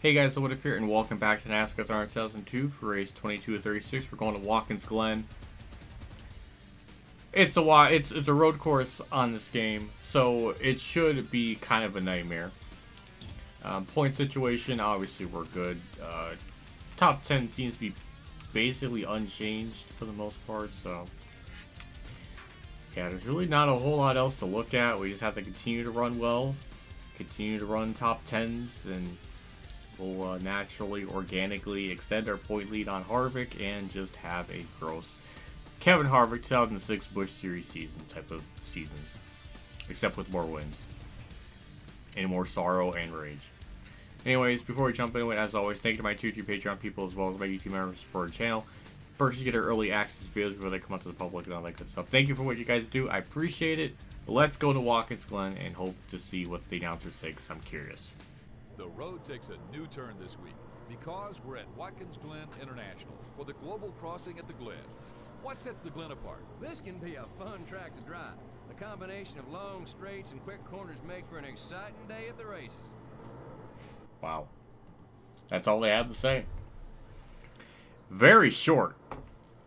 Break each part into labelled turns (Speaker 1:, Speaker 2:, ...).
Speaker 1: Hey guys, so what if here, and welcome back to NASCAR 2002 for race 22 of 36. We're going to Watkins Glen. It's a road course on this game, so it should be kind of a nightmare. Point situation, obviously we're good. Top 10 seems to be basically unchanged for the most part, so yeah, there's really not a whole lot else to look at. We just have to continue to run well, continue to run top 10s, and we'll naturally, organically extend our point lead on Harvick and just have a gross Kevin Harvick 2006 Busch Series season type of season, except with more wins and more sorrow and rage. Anyways, before we jump into it, as always, thank you to my Tier 2 Patreon people as well as my YouTube members for the channel. First, you get our early access videos before they come out to the public and all that good stuff. Thank you for what you guys do. I appreciate it. Let's go to Watkins Glen and hope to see what the announcers say, because I'm curious.
Speaker 2: The road takes a new turn this week because we're at Watkins Glen International for the global crossing at the Glen. What sets the Glen apart?
Speaker 3: This can be a fun track to drive. A combination of long straights and quick corners make for an exciting day at the races.
Speaker 1: Wow. That's all they have to say. Very short.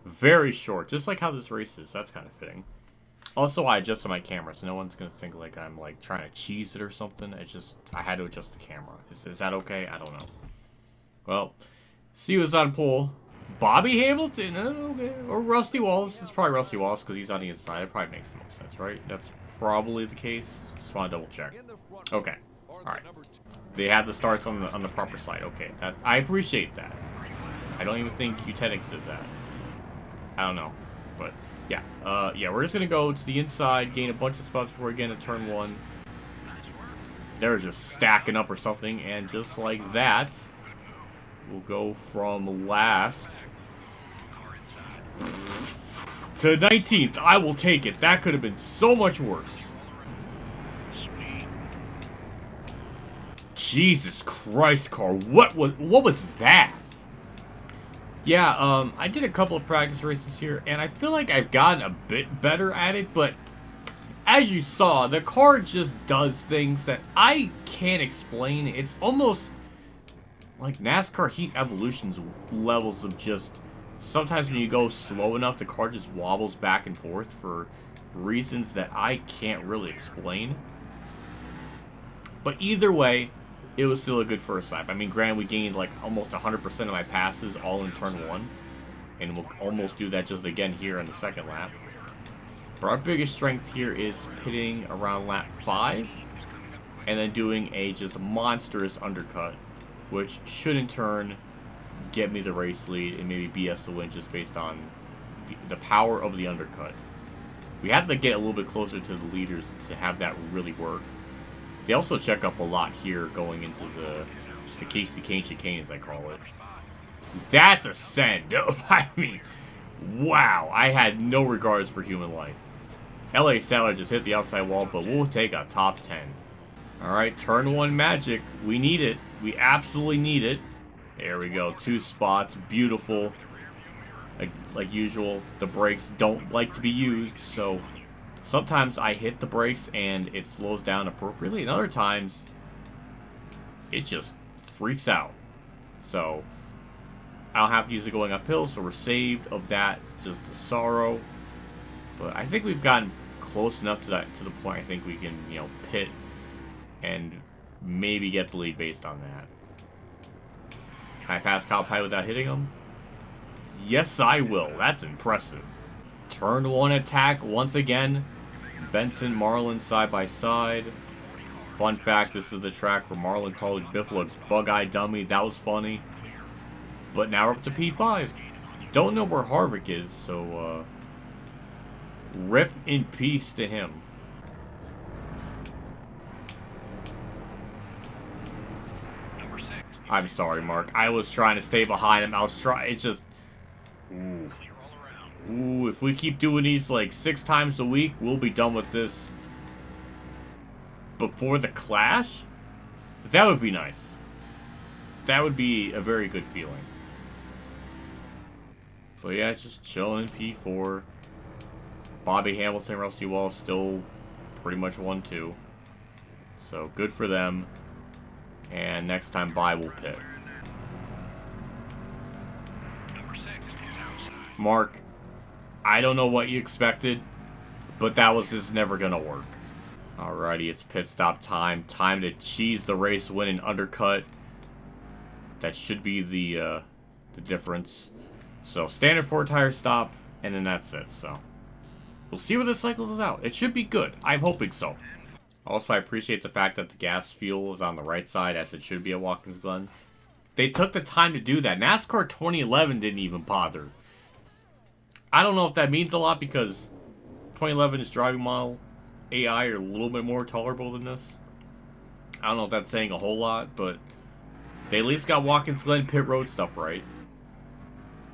Speaker 1: Very short. Just like how this race is. That's kind of fitting. Also, I adjusted my camera, so no one's going to think like I'm like trying to cheese it or something. It's just, I had to adjust the camera. Is that okay? I don't know. Well, see who's on pole. Bobby Hamilton, okay. Or Rusty Wallace. It's probably Rusty Wallace because he's on the inside. It probably makes the most sense, right? That's probably the case. Just want to double check. Okay. Alright. They have the starts on the proper side. Okay. I appreciate that. I don't even think Eugenics did that. I don't know. But yeah, we're just gonna go to the inside, gain a bunch of spots before we get into turn one. They're just stacking up or something, and just like that, we'll go from last to 19th. I will take it. That could have been so much worse. Jesus Christ, car! What was that? Yeah, I did a couple of practice races here, and I feel like I've gotten a bit better at it, but as you saw, the car just does things that I can't explain. It's almost like NASCAR Heat Evolution's levels of just, sometimes when you go slow enough, the car just wobbles back and forth for reasons that I can't really explain. But either way, it was still a good first lap. I mean, granted, we gained like almost 100% of my passes all in turn one. And we'll almost do that just again here in the second lap. But our biggest strength here is pitting around lap 5. And then doing a just monstrous undercut, which should in turn get me the race lead and maybe BS the win just based on the power of the undercut. We have to get a little bit closer to the leaders to have that really work. They also check up a lot here going into the Casey Kane chicane, as I call it. That's a send. I mean, wow. I had no regards for human life. LA Sailor just hit the outside wall, but we'll take a top 10. Alright, turn one magic. We need it. We absolutely need it. There we go. 2 spots. Beautiful. Like usual, the brakes don't like to be used, so sometimes I hit the brakes and it slows down appropriately, and other times it just freaks out. So I don't have to use it going uphill, so we're saved of that, just the sorrow. But I think we've gotten close enough to that, to the point I think we can, you know, pit and maybe get the lead based on that. Can I pass Kyle Pye without hitting him? Yes, I will. That's impressive. Turn one attack once again. Benson, Marlin side by side. Fun fact, this is the track where Marlin called Biffle a bug-eyed dummy. That was funny. But now we're up to P5. Don't know where Harvick is, so rip in peace to him. I'm sorry, Mark. I was trying to stay behind him. It's just... Ooh. Ooh, if we keep doing these like 6 times a week, we'll be done with this before the clash. That would be nice. That would be a very good feeling. But yeah, just chilling in P4. Bobby Hamilton, Rusty Wallace still pretty much 1-2. So good for them. And next time by, we'll pit. Mark, I don't know what you expected, but that was just never going to work. Alrighty, it's pit stop time. Time to cheese the race win and undercut. That should be the difference. So, standard 4-tire stop, and then that's it. So, we'll see where this cycles us out. It should be good. I'm hoping so. Also, I appreciate the fact that the gas fuel is on the right side, as it should be at Watkins Glen. They took the time to do that. NASCAR 2011 didn't even bother. I don't know if that means a lot, because 2011's driving model AI are a little bit more tolerable than this. I don't know if that's saying a whole lot, but they at least got Watkins Glen pit road stuff right.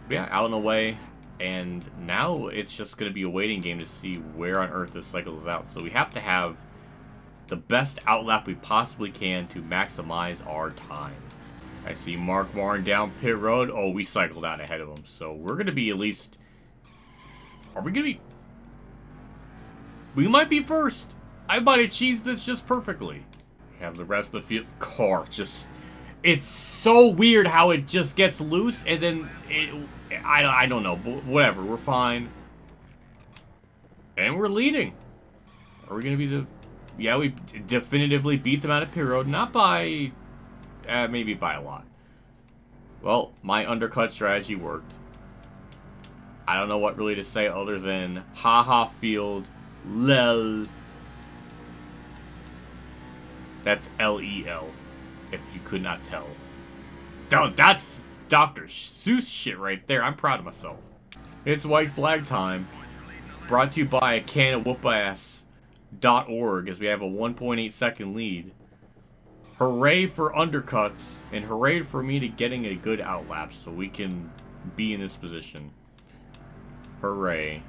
Speaker 1: But yeah, out and away. And now it's just going to be a waiting game to see where on earth this cycles out. So we have to have the best outlap we possibly can to maximize our time. I see Mark Warren down pit road. Oh, we cycled out ahead of him. So we're going to be at least... Are we going to be... We might be first. I might have cheesed this just perfectly. We have the rest of the field. Car just... It's so weird how it just gets loose and then it... I don't know. But whatever. We're fine. And we're leading. Are we going to be the... Yeah, we definitively beat them out of pit road. Not by... maybe by a lot. Well, my undercut strategy worked. I don't know what really to say other than haha field, lel. That's L-E-L, if you could not tell. No, that's Dr. Seuss shit right there. I'm proud of myself. It's white flag time. Brought to you by a can of whoopass.org as we have a 1.8 second lead. Hooray for undercuts, and hooray for me to getting a good outlap so we can be in this position. Hooray.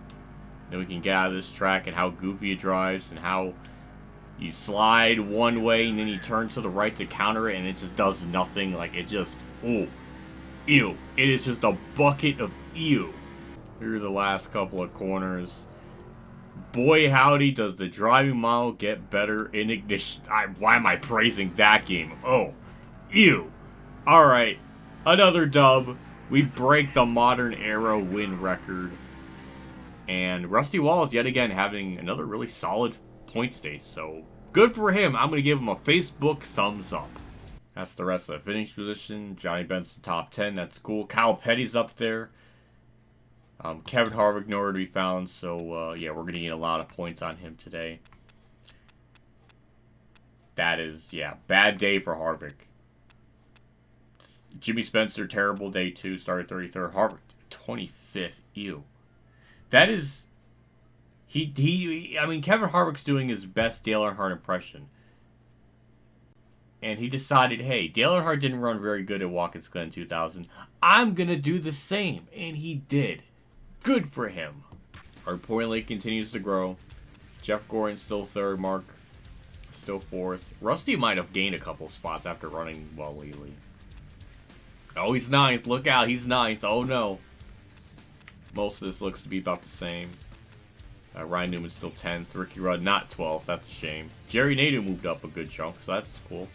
Speaker 1: Then we can get out of this track and how goofy it drives and how you slide one way and then you turn to the right to counter it and it just does nothing. Like, it just, oh, ew. It is just a bucket of ew. Here are the last couple of corners. Boy, howdy, does the driving model get better in ignition. Why am I praising that game? Oh, ew. Alright, another dub. We break the modern era win record. And Rusty Wallace, yet again, having another really solid point stage. So, good for him. I'm going to give him a Facebook thumbs up. That's the rest of the finish position. Johnny Benson top 10. That's cool. Kyle Petty's up there. Kevin Harvick nowhere to be found. So, yeah, we're going to get a lot of points on him today. That is, yeah, bad day for Harvick. Jimmy Spencer, terrible day too. Started 33rd. Harvick, 25th. Ew. That is... I mean, Kevin Harvick's doing his best Dale Earnhardt impression. And he decided, hey, Dale Earnhardt didn't run very good at Watkins Glen 2000. I'm going to do the same. And he did. Good for him. Our point lead continues to grow. Jeff Gordon still third. Mark still fourth. Rusty might have gained a couple spots after running well lately. Oh, he's ninth. Look out. He's ninth. Oh, no. Most of this looks to be about the same. Ryan Newman's still 10th. Ricky Rudd not 12th. That's a shame. Jerry Nadeau moved up a good chunk, so that's cool.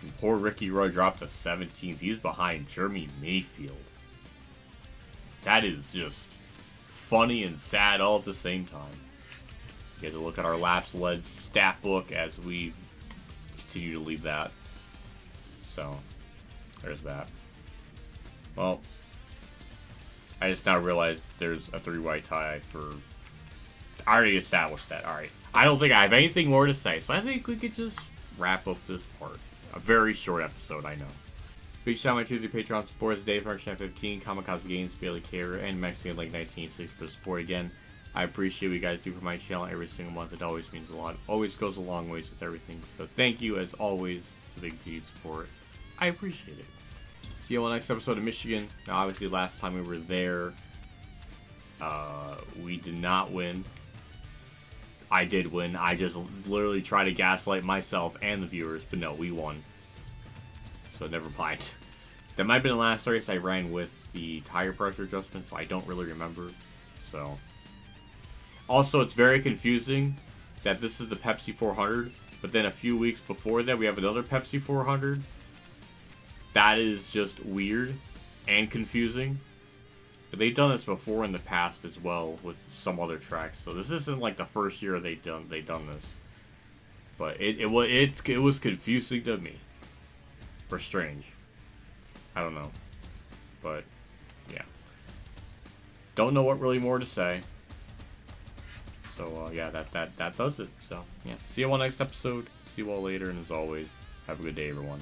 Speaker 1: And poor Ricky Rudd dropped to 17th. He's behind Jeremy Mayfield. That is just funny and sad all at the same time. Get to look at our laps led stat book as we continue to lead that. So, there's that. Well, I just now realized there's a 3-way tie for... I already established that. Alright. I don't think I have anything more to say, so I think we could just wrap up this part. A very short episode, I know. Big shout out to the Patreon supporters, Dave Marchand 15, Kamikazegames, Bailey Carey, and Mexican Lake 1986 for support again. I appreciate what you guys do for my channel every single month. It always means a lot. Always goes a long ways with everything. So thank you, as always, for the continued support. I appreciate it. See you on the next episode of Michigan. Now, obviously, last time we were there, we did not win. I did win. I just literally tried to gaslight myself and the viewers, but no, we won. So never mind. That might have been the last race I ran with the tire pressure adjustment, so I don't really remember. So, also, it's very confusing that this is the Pepsi 400, But then a few weeks before that, we have another Pepsi 400. That is just weird and confusing. But they've done this before in the past as well with some other tracks. So this isn't like the first year they done this. But it was confusing to me. Or strange. I don't know. But yeah. Don't know what really more to say. So yeah, that does it. So yeah. See you all next episode. See you all later, and as always, have a good day, everyone.